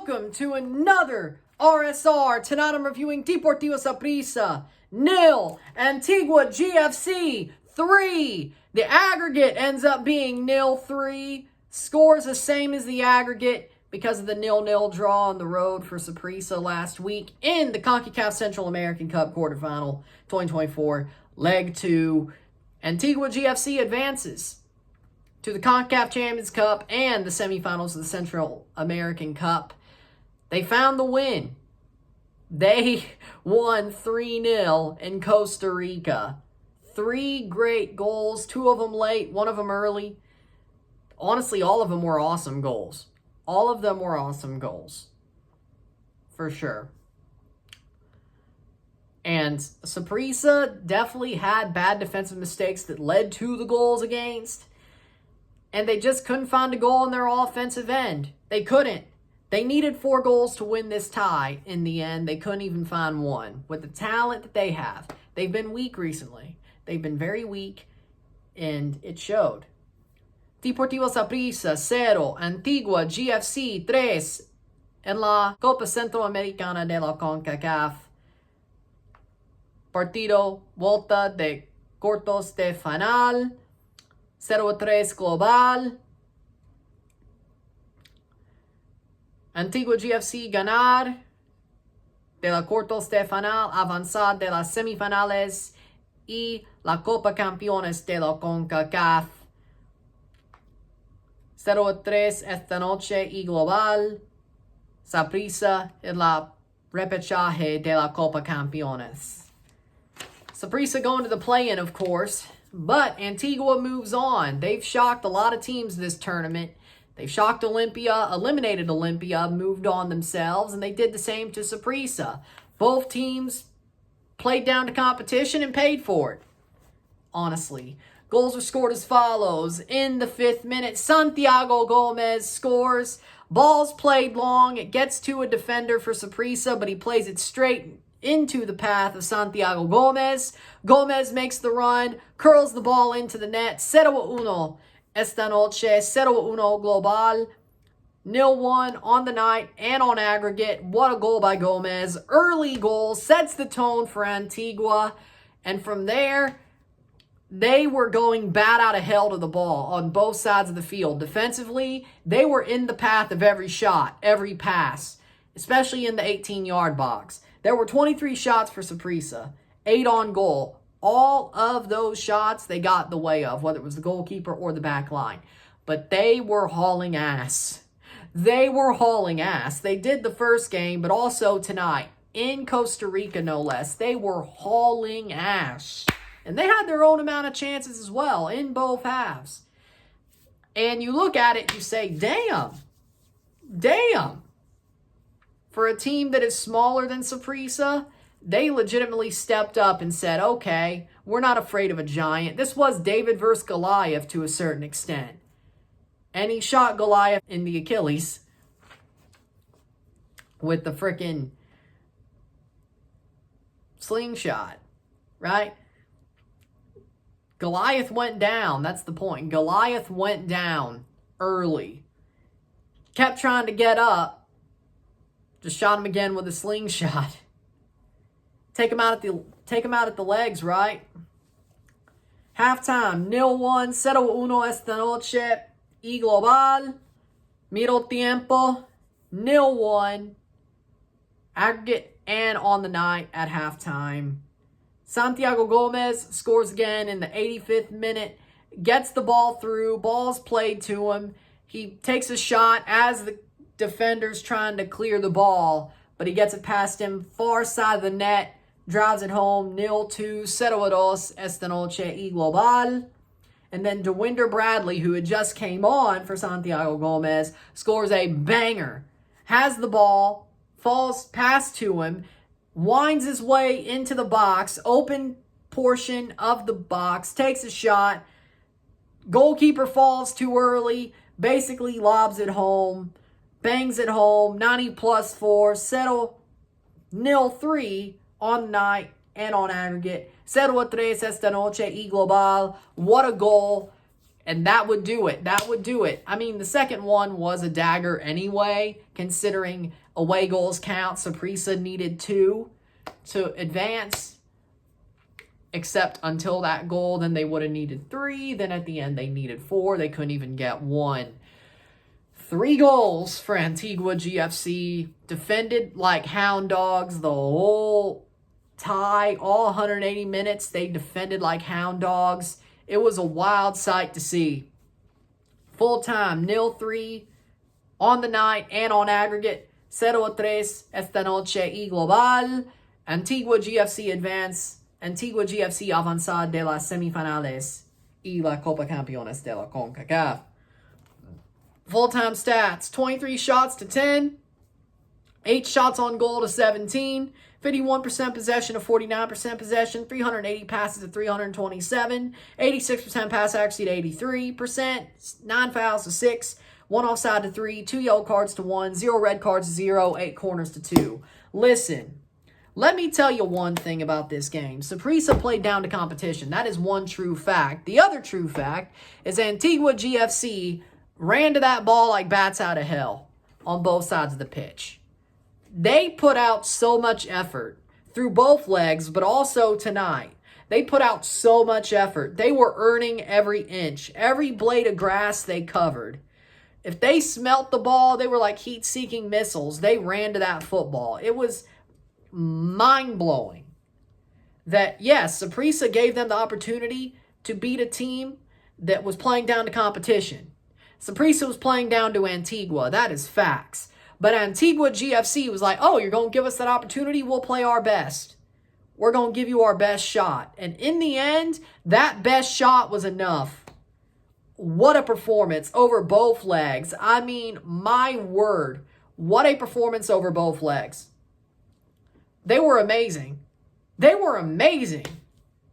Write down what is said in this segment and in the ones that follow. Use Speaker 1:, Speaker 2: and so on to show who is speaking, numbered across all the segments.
Speaker 1: welcome to another RSR. Tonight I'm reviewing Deportivo Saprissa 0, Antigua GFC 3. The aggregate ends up being 0-3. Scores the same as the aggregate because of the 0-0 draw on the road for Saprissa last week in the CONCACAF Central American Cup Quarterfinal 2024, Leg 2. Antigua GFC advances to the CONCACAF Champions Cup and the semifinals of the Central American Cup. They found the win. They won 3-0 in Costa Rica. 3 great goals, 2 of them late, 1 of them early. Honestly, all of them were awesome goals. All of them were awesome goals. For sure. And Saprissa definitely had bad defensive mistakes that led to the goals against. And they just couldn't find a goal in their offensive end. They couldn't. They needed 4 goals to win this tie in the end. They couldn't even find one. With the talent that they have. They've been weak recently. They've been very weak. And it showed. Deportivo Saprissa 0, Antigua GFC 3 en la Copa Centroamericana de la CONCACAF. Partido vuelta de cuartos de final. 0-3 global. Antigua GFC ganar de la cuartos de final, avanzar de las semifinales y la Copa Campeones de la CONCACAF. 0-3 esta noche y global. Saprissa en la repechaje de la Copa Campeones. Saprissa going to the play-in, of course. But Antigua moves on. They've shocked a lot of teams this tournament. They've shocked Olympia, eliminated Olympia, moved on themselves, and they did the same to Saprissa. Both teams played down to competition and paid for it. Honestly. Goals were scored as follows. In the 5th minute, Santiago Gomez scores. Ball's played long. It gets to a defender for Saprissa, but he plays it straight into the path of Santiago Gomez. Gomez makes the run, curls the ball into the net. 0-1 esta noche, 0-1 global. 0-1 on the night and on aggregate. What a goal by Gomez. Early goal sets the tone for Antigua. And from there, they were going bat out of hell to the ball on both sides of the field. Defensively, they were in the path of every shot, every pass, especially in the 18-yard box. There were 23 shots for Saprissa, 8 on goal. All of those shots they got in the way of, whether it was the goalkeeper or the back line. But they were hauling ass. They were hauling ass. They did the first game, but also tonight, in Costa Rica no less, they were hauling ass. And they had their own amount of chances as well in both halves. And you look at it, you say, damn. For a team that is smaller than Saprissa, they legitimately stepped up and said, okay, we're not afraid of a giant. This was David versus Goliath to a certain extent. And he shot Goliath in the Achilles with the frickin' slingshot, right? Goliath went down. That's the point. Goliath went down early. Kept trying to get up. Just shot him again with a slingshot. Take him out at the legs, right? Halftime, 0-1, 0-1 esta noche y global. Miro tiempo, 0-1. Aggregate and on the night at halftime. Santiago Gomez scores again in the 85th minute. Gets the ball through. Ball's played to him. He takes a shot as the defender's trying to clear the ball, but he gets it past him, far side of the net, drives it home, 0-2, 0-2 esta noche y global. And then Dewinder Bradley, who had just came on for Santiago Gomez, scores a banger. Has the ball, falls past to him, winds his way into the box, open portion of the box, takes a shot. Goalkeeper falls too early, basically lobs it home. Bangs it home, 90+4, 0-3 on the night and on aggregate. 0-3 esta noche y global. What a goal. And that would do it. That would do it. I mean, the second one was a dagger anyway, considering away goals count. Saprissa needed 2 to advance. Except until that goal, then they would have needed 3. Then at the end, they needed 4. They couldn't even get 1. 3 goals for Antigua GFC. Defended like hound dogs the whole tie. All 180 minutes, they defended like hound dogs. It was a wild sight to see. Full time, 0-3 on the night and on aggregate. 0-3 esta noche y global. Antigua GFC advance. Antigua GFC avanzar de las semifinales y la Copa Campeones de la CONCACAF. Full-time stats, 23 shots to 10. 8 shots on goal to 17. 51% possession to 49% possession, 380 passes to 327, 86% pass accuracy to 83%, 9 fouls to 6, 1 offside to 3, 2 yellow cards to 1, 0 red cards to 0, 8 corners to 2. Listen, let me tell you one thing about this game. Saprissa played down to competition. That is one true fact. The other true fact is Antigua GFC ran to that ball like bats out of hell on both sides of the pitch. They put out so much effort through both legs, but also tonight. They put out so much effort. They were earning every inch, every blade of grass they covered. If they smelt the ball, they were like heat-seeking missiles. They ran to that football. It was mind-blowing that, yes, Saprissa gave them the opportunity to beat a team that was playing down to competition. Saprissa was playing down to Antigua. That is facts. But Antigua GFC was like, oh, you're going to give us that opportunity? We'll play our best. We're going to give you our best shot. And in the end, that best shot was enough. What a performance over both legs. I mean, my word, what a performance over both legs. They were amazing. They were amazing.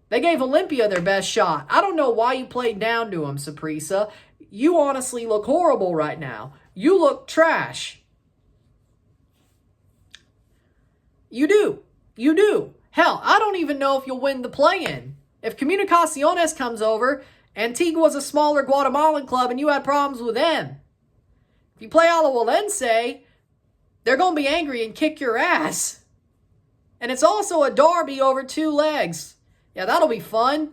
Speaker 1: They gave Olympia their best shot. I don't know why you played down to them, Saprissa. You honestly look horrible right now. You look trash. You do. You do. Hell, I don't even know if you'll win the play-in. If Comunicaciones comes over, Antigua's a smaller Guatemalan club and you had problems with them. If you play Alajuelense, they're going to be angry and kick your ass. And it's also a derby over 2 legs. Yeah, that'll be fun.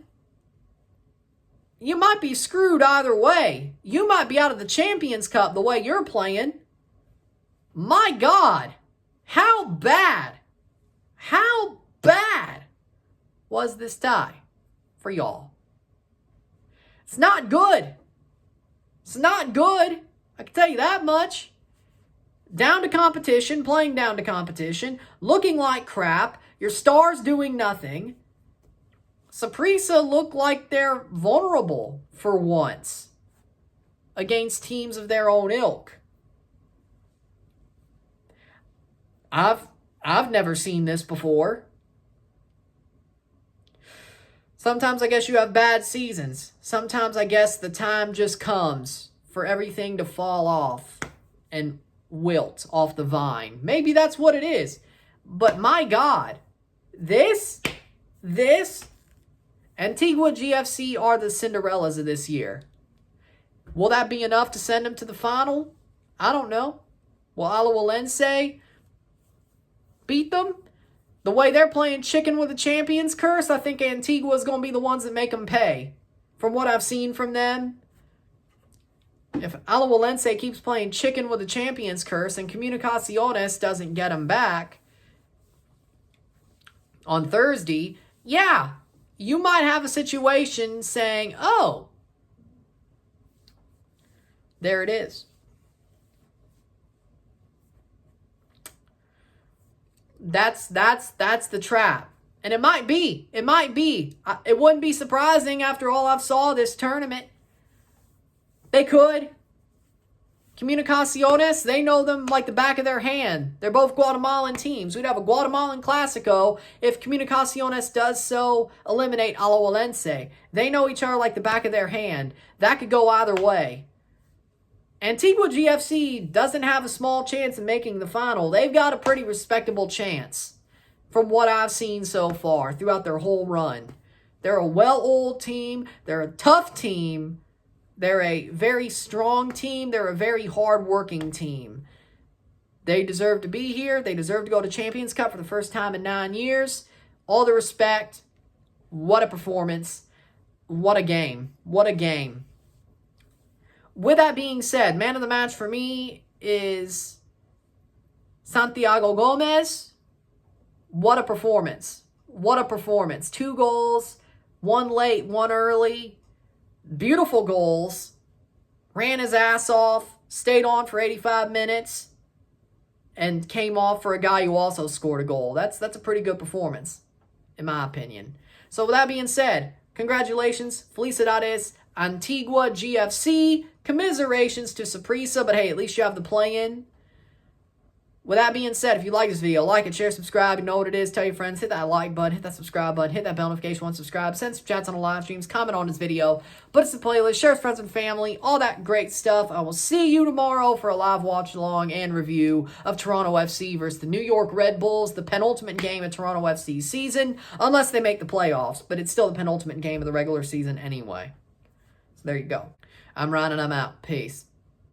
Speaker 1: You might be screwed either way. You might be out of the Champions Cup the way you're playing. My God. How bad was this tie for y'all? It's not good. It's not good. I can tell you that much. Down to competition, playing down to competition, looking like crap, your stars doing nothing. Saprissa look like they're vulnerable for once against teams of their own ilk. I've never seen this before. Sometimes I guess you have bad seasons. Sometimes I guess the time just comes for everything to fall off and wilt off the vine. Maybe that's what it is. But my God, this Antigua GFC are the Cinderellas of this year. Will that be enough to send them to the final? I don't know. Will Alajuelense beat them? The way they're playing chicken with a champion's curse, I think Antigua is going to be the ones that make them pay. From what I've seen from them. If Alajuelense keeps playing chicken with a champion's curse and Comunicaciones doesn't get them back on Thursday, yeah, you might have a situation saying, oh, there it is. That's the trap. And it might be. It wouldn't be surprising after all I've saw this tournament. They could. Comunicaciones, they know them like the back of their hand. They're both Guatemalan teams. We'd have a Guatemalan Clásico if Comunicaciones does so eliminate Alajuelense. They know each other like the back of their hand. That could go either way. Antigua GFC doesn't have a small chance of making the final. They've got a pretty respectable chance from what I've seen so far throughout their whole run. They're a well-oiled team. They're a tough team. They're a very strong team. They're a very hard-working team. They deserve to be here. They deserve to go to Champions Cup for the first time in 9 years. All the respect. What a performance. What a game. What a game. With that being said, man of the match for me is Santiago Gomez. What a performance. What a performance. 2 goals. 1 late, 1 early. Beautiful goals. Ran his ass off. Stayed on for 85 minutes. And came off for a guy who also scored a goal. That's a pretty good performance, in my opinion. So with that being said, congratulations, Felicidades, Antigua GFC. Commiserations to Saprissa, but hey, at least you have the play-in. With that being said, if you like this video, like it, share, subscribe. You know what it is. Tell your friends. Hit that like button. Hit that subscribe button. Hit that bell notification once subscribed. Send some chats on the live streams. Comment on this video. Put us in the playlist. Share with friends and family. All that great stuff. I will see you tomorrow for a live watch-along and review of Toronto FC versus the New York Red Bulls. The penultimate game of Toronto FC's season. Unless they make the playoffs. But it's still the penultimate game of the regular season anyway. So there you go. I'm Ryan and I'm out. Peace.